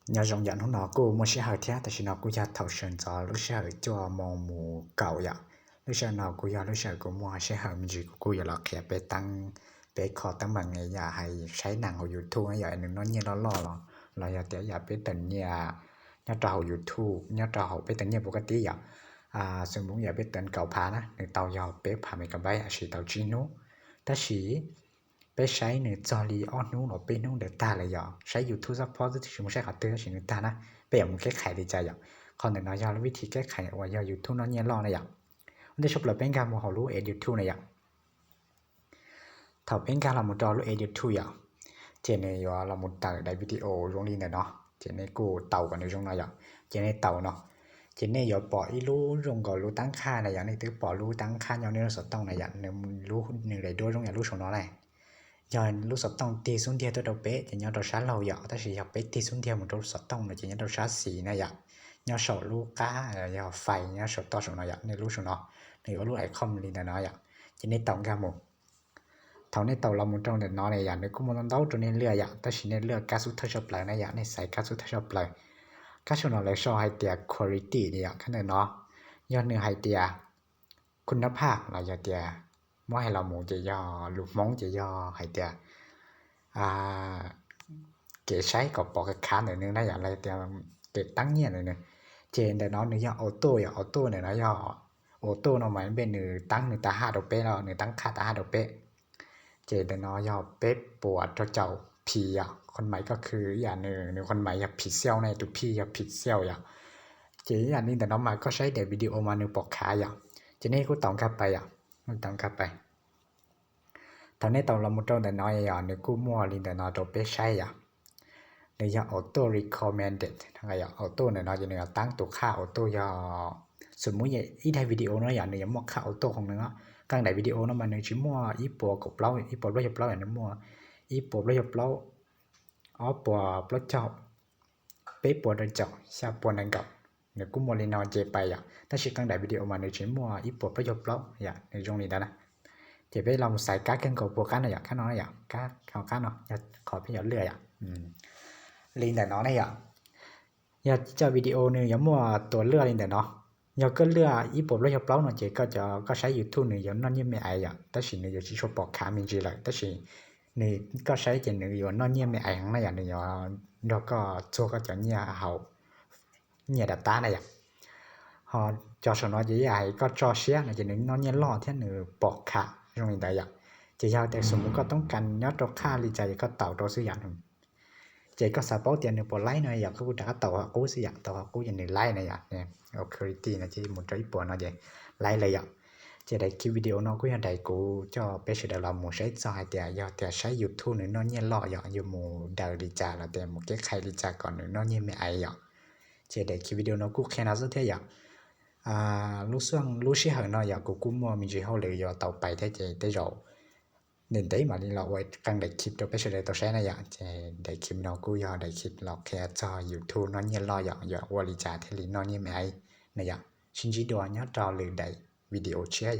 nhờ dòng nhận hôm đó cô mua xe hơi thế tại sao cô ra thầu sơn cho lúc xe hơi cho mong mù cầu vậy lúc xe nào cô ra lúc xe cô mua xe hơi mình chỉ cô giờ là kẹpไปตั้งไปขอตั้งบางไงอย่าให้ใช้หนังของ YouTube อย่านึงน้อยเนี่ยล้อเราอย่าแต่อย่าไปตันเนี่ยเนี่ยเรา YouTube เนี่ยเราไปตันเนี่ยปกติสมมุติอย่าไปตันเก่าพานะนึงเตายาวไปพาเมกะไบต์สิเตาจีโนแต่สิไปใช้ในจอลีออนนู้นหรือไปนู้นเดต้าเลยใช้ YouTube support ที่ชิมใช้ขัดเตือนสินึกตานะไปอย่างมึงแก้ไขได้ใจคนหนึ่งน้อยวิธีแก้ไขว่า YouTube น้อยเนี่ยรอนะมันได้ชอบเราเป็นการมองเขารู้ YouTube นะถ้าเป็นการเราหมดรู้ YouTube เจนเนี่ยเราหมดตัดได้วิดีโอลงนี้เนาะเจนเนี่ยกูเต่ากันในช่วงนั้นเจนเนี่ยเต่าเนาะเจนเนี่ยปล่อยรู้ลงก็รู้ตั้งค่านะนี่ตึกปล่อยรู้ตั้งค่าอย่างนี้เราสดต้องนะเนี่ยรู้หนึ่งได้ด้วยตรงอย่างรู้ของnó này giờ lúc sắp tông tì xuống theo tôi đâu bé thì nhau đâu sát lâu ta chỉ học bé tì xuống theo một lúc sắp tông là chỉ nhau đâu sát xì này nhau sổ lúc cá nhau phải nhau sổ to sổ này nên lúc sổ nó thì có lúc ấy không liền là nó chỉ nên tổng ra một thầu nên tàu là một trong để nó này nếu cũng muốn đấu cho nên lừa ta chỉ nên lừa cá số thấp sập lại này nên xài cá số thấp sập lại cá số nó lại so hai tia quality này cái này nó do nửa hai tia คุณภาพเราจะเตียบ่ให้เราหมูจะย่อลูกมองจะย่อให้เตียเกใช้ก็ปอกค้าหน่อยนึงได้อย่างไรเตียเกตั้งเนี่ยหน่อยนึงเจนแต่น้องนึงย่อออโต้ออโต้เนี่ยนะย่อออโต้เนาะหมายเป็นนึงตั้งนึงตา5ดอกเป๊ะแล้วนึงตั้งค่าตา5ดอกเป๊ะเจนแต่น้องย่อเป๊ะปวดเจ้าผีคนใหม่ก็คืออย่างนึงคนใหม่ผิดเซี่ยวในตุพี่ผิดเซี่ยวเจนอย่างนี้แต่น้องมาก็ใช้เดวิดีโอมานึงปอกขาเจนี่กูต้องกลับไปมันต้องกลับไปตอนนี้ต้องเราหมดตรงแต่น้อยนึกกูมั่วลินแต่น้อยตัวไปใช้เนี่ยอย่า auto recommended ทั้งออโต้เนี่ยน้อยจะเนี่ยตั้งตัวค่า auto สมมุติอีได้วิดีโอเนาะอย่างเนี่ยมั่วค่า auto ของนึงกลางได้วิดีโอเนาะมันนึงสิมั่วอีปัวกับเปล่าอีปัวบ่เปล่าอย่างนั้นมั่วอีปัวบ่เปล่าปัวเปล่าเจ้าไปปัวเจ้าชาปัวนั่นกับเนี่ยกูมั่วลินน้อยเจไปถ้าสิกลางได้วิดีโอมันนึงสิมั่วอีปัวบ่เปล่าในตรงนี้นะเจไปลองใส่การ์ดกันกับโปรแกรมน่ะค่าน้อยการ์ดเอาการ์ดเนาะขอพี่เรื่อยลิงแต่น้อยเนี่ยอย่าจะวิดีโอนึงอย่ามั่วตัวเลือกลิงแต่เนาะอย่าก็เลือกอีปบแล้วอย่าเปล่าเนาะเจก็ใช้ YouTube นึงอย่างนั้นยังไม่แต่สินึงจะชอบปอกขามันจีเลยแต่สินี่ก็ใช้เจนึงอยู่นั้นยังไม่ทั้งนั้นอย่างนึงแล้วก็做ก็จะเนี่ยเอาเนี่ย data น่ะhọ cho số nó dễ dàngก็cho share น่ะจะนึงnóเนี่ยล้อที่นึงปอกขาตรงนี้ได้จะยาวแต่สมมุติก็ต้องการยอดราคาลิใจก็เต่าตัวซื้ออย่างนึงเจก็สะเปาเตียนนึงปอไลน์หน่อยอยากกูจะเต่ากูซื้ออย่างเต่ากูอย่างนึงไลน์น่ะเนี่ย authority น่ะที่หมดใจปอเนาะเจไลน์เลยจะได้คลิปวิดีโอเนาะกูอยากได้กูจะไปเสด็จเราหมู่ใช้จอยแต่อยากแต่ใช้ YouTube นึงเนาะเนี่ยล้ออยู่หมู่ดาลิจาแล้วแต่หมู่แก้ไขลิจาก่อนนึงเนาะเนี่ยไม่จะได้คลิปวิดีโอเนาะกูแค่นั้นสุดท้ายlúc xưa hồi nó cũng mua mình chỉ hậu lệ tàu bay thế chứ tới rồi nên đấy mà đi lọ vậy càng đại kịp cho cái sự tàu xe này đại kịp nó cũng đại kịp lọ khe cho YouTube nó như lo qua lý trả thế lý nó như mày này xin chỉ đồ nhớ trò lựa đại video chia